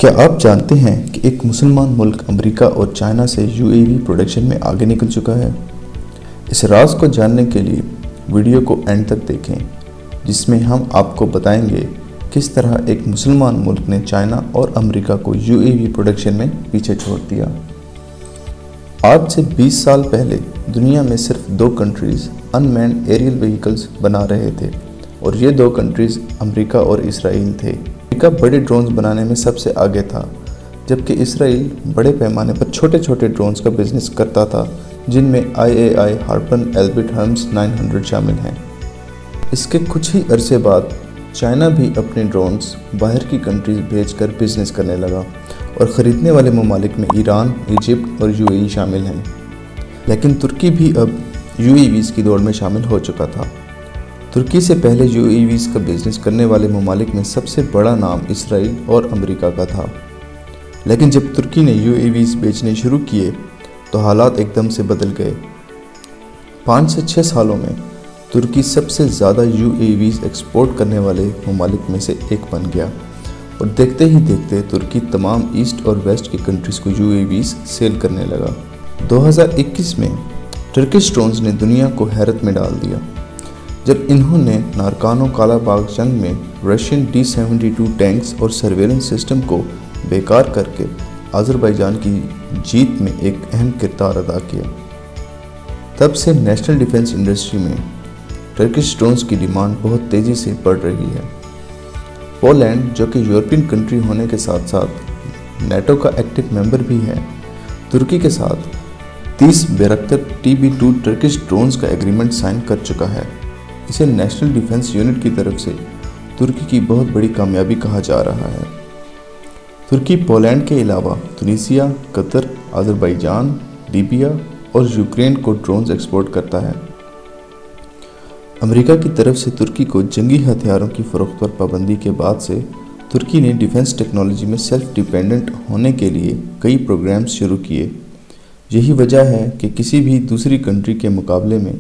کیا آپ جانتے ہیں کہ ایک مسلمان ملک امریکہ اور چائنا سے UAV پروڈکشن میں آگے نکل چکا ہے؟ اس راز کو جاننے کے لیے ویڈیو کو اینڈ تک دیکھیں، جس میں ہم آپ کو بتائیں گے کس طرح ایک مسلمان ملک نے چائنا اور امریکہ کو UAV پروڈکشن میں پیچھے چھوڑ دیا۔ آج سے 20 سال پہلے دنیا میں صرف 2 countries unmanned aerial vehicles بنا رہے تھے، اور یہ 2 کنٹریز امریکہ اور اسرائیل تھے۔ امریکہ بڑے ڈرونز بنانے میں سب سے آگے تھا، جبکہ اسرائیل بڑے پیمانے پر چھوٹے چھوٹے ڈرونز کا بزنس کرتا تھا، جن میں IAI ہارپن ایلبٹ ہرمز 900 شامل ہیں۔ اس کے کچھ ہی عرصے بعد چائنا بھی اپنے ڈرونز باہر کی کنٹریز بھیج کر بزنس کرنے لگا، اور خریدنے والے ممالک میں ایران، ایجپٹ اور UAE شامل ہیں۔ لیکن ترکی بھی اب UAVs کی دوڑ میں شامل ہو چکا تھا۔ ترکی سے پہلے UAVs کا بزنس کرنے والے ممالک میں سب سے بڑا نام اسرائیل اور امریکہ کا تھا، لیکن جب ترکی نے UAVs بیچنے شروع کیے تو حالات ایک دم سے بدل گئے۔ 5 سے 6 سالوں میں ترکی سب سے زیادہ UAVs ایکسپورٹ کرنے والے ممالک میں سے ایک بن گیا، اور دیکھتے ہی دیکھتے ترکی تمام ایسٹ اور ویسٹ کی کنٹریز کو UAVs سیل کرنے لگا۔ 2021 میں ٹرکش ڈرونز نے دنیا کو حیرت میں ڈال دیا، جب انہوں نے نارکانو کالا باغ جنگ میں رشین D-72 ٹینکس اور سرویلنس سسٹم کو بیکار کر کے آذربائیجان کی جیت میں ایک اہم کردار ادا کیا۔ تب سے نیشنل ڈیفنس انڈسٹری میں ٹرکش ڈرونز کی ڈیمانڈ بہت تیزی سے بڑھ رہی ہے۔ پولینڈ، جو کہ یورپین کنٹری ہونے کے ساتھ ساتھ نیٹو کا ایکٹیو ممبر بھی ہے، ترکی کے ساتھ 30 بیرکتر TB2 ٹرکش ڈرونز کا ایگریمنٹ سائن کر چکا ہے۔ اسے نیشنل ڈیفنس یونٹ کی طرف سے ترکی کی بہت بڑی کامیابی کہا جا رہا ہے۔ ترکی پولینڈ کے علاوہ تونسیا، قطر، آذربائیجان، لیبیا اور یوکرین کو ڈرونز ایکسپورٹ کرتا ہے۔ امریکہ کی طرف سے ترکی کو جنگی ہتھیاروں کی فروخت پر پابندی کے بعد سے ترکی نے ڈیفنس ٹیکنالوجی میں سیلف ڈیپینڈنٹ ہونے کے لیے کئی پروگرامز شروع کیے۔ یہی وجہ ہے کہ کسی بھی دوسری کنٹری کے مقابلے میں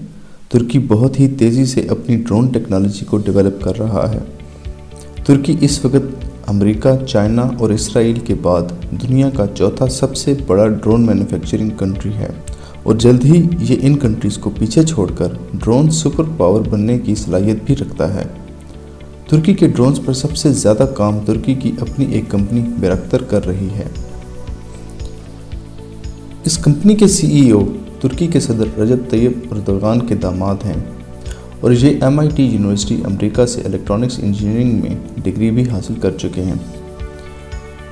ترکی بہت ہی تیزی سے اپنی ڈرون ٹیکنالوجی کو ڈیولپ کر رہا ہے۔ ترکی اس وقت امریکہ، چائنا اور اسرائیل کے بعد دنیا کا چوتھا سب سے بڑا ڈرون مینوفیکچرنگ کنٹری ہے، اور جلد ہی یہ ان کنٹریز کو پیچھے چھوڑ کر ڈرون سپر پاور بننے کی صلاحیت بھی رکھتا ہے۔ ترکی کے ڈرونز پر سب سے زیادہ کام ترکی کی اپنی ایک کمپنی بیرکتر کر رہی ہے۔ اس کمپنی کے CEO ترکی کے صدر رجب طیب اردوغان کے داماد ہیں، اور یہ MIT یونیورسٹی امریکہ سے الیکٹرانکس انجینئرنگ میں ڈگری بھی حاصل کر چکے ہیں۔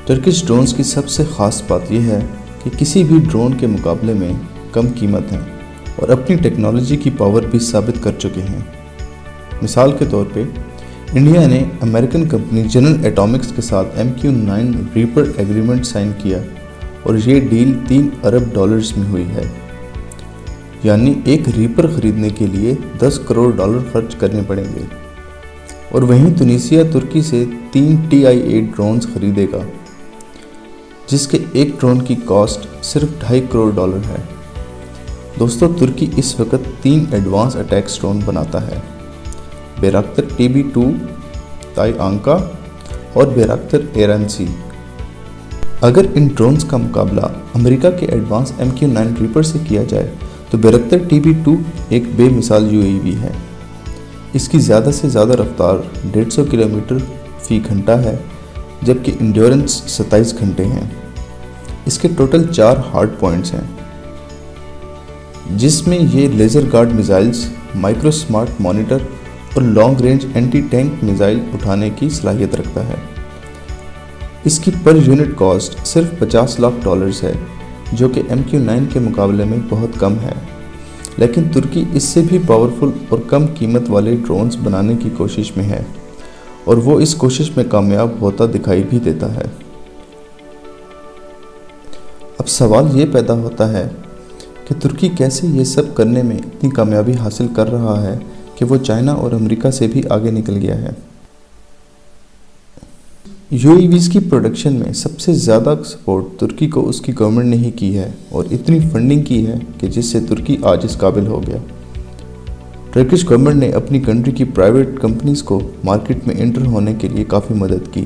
ٹرکش ڈرونز کی سب سے خاص بات یہ ہے کہ کسی بھی ڈرون کے مقابلے میں کم قیمت ہیں، اور اپنی ٹیکنالوجی کی پاور بھی ثابت کر چکے ہیں۔ مثال کے طور پہ انڈیا نے امریکن کمپنی جنرل ایٹامکس کے ساتھ MQ-9 ریپر ایگریمنٹ سائن کیا، اور یہ ڈیل $3 ارب میں ہوئی ہے، یعنی ایک ریپر خریدنے کے لیے $10 کروڑ خرچ کرنے پڑیں گے۔ اور وہیں تونسیا ترکی سے 3 TI-8 ڈرونز خریدے گا، جس کے ایک ڈرون کی کاسٹ صرف $2.5 کروڑ ہے۔ دوستو، ترکی اس وقت 3 ایڈوانس اٹیکس ڈرون بناتا ہے: بیراکتر TB2 تائی آنکا اور بیراکتر ایرانسی۔ اگر ان ڈرونز کا مقابلہ امریکہ کے ایڈوانس MQ-9 ریپر سے کیا جائے تو بیراکتر TB2 ایک بے مثال UAV ہے۔ اس کی زیادہ سے زیادہ رفتار 150 کلومیٹر فی گھنٹہ ہے، جبکہ انڈیورنس 27 گھنٹے ہیں۔ اس کے ٹوٹل 4 ہارڈ پوائنٹس ہیں، جس میں یہ laser guard missiles, micro smart monitor اور long range anti tank missile اٹھانے کی صلاحیت رکھتا ہے۔ اس کی پر یونٹ کاسٹ صرف $50 لاکھ ہے، جو کہ MQ-9 کے مقابلے میں بہت کم ہے، لیکن ترکی اس سے بھی پاورفل اور کم قیمت والے ڈرونز بنانے کی کوشش میں ہے، اور وہ اس کوشش میں کامیاب ہوتا دکھائی بھی دیتا ہے۔ اب سوال یہ پیدا ہوتا ہے کہ ترکی کیسے یہ سب کرنے میں اتنی کامیابی حاصل کر رہا ہے کہ وہ چائنا اور امریکہ سے بھی آگے نکل گیا ہے۔ UAVs کی پروڈکشن میں سب سے زیادہ سپورٹ ترکی کو اس کی گورنمنٹ نے ہی کی ہے، اور اتنی فنڈنگ کی ہے کہ جس سے ترکی آج اس قابل ہو گیا۔ ٹرکش گورنمنٹ نے اپنی کنٹری کی پرائیویٹ کمپنیز کو مارکیٹ میں انٹر ہونے کے لیے کافی مدد کی۔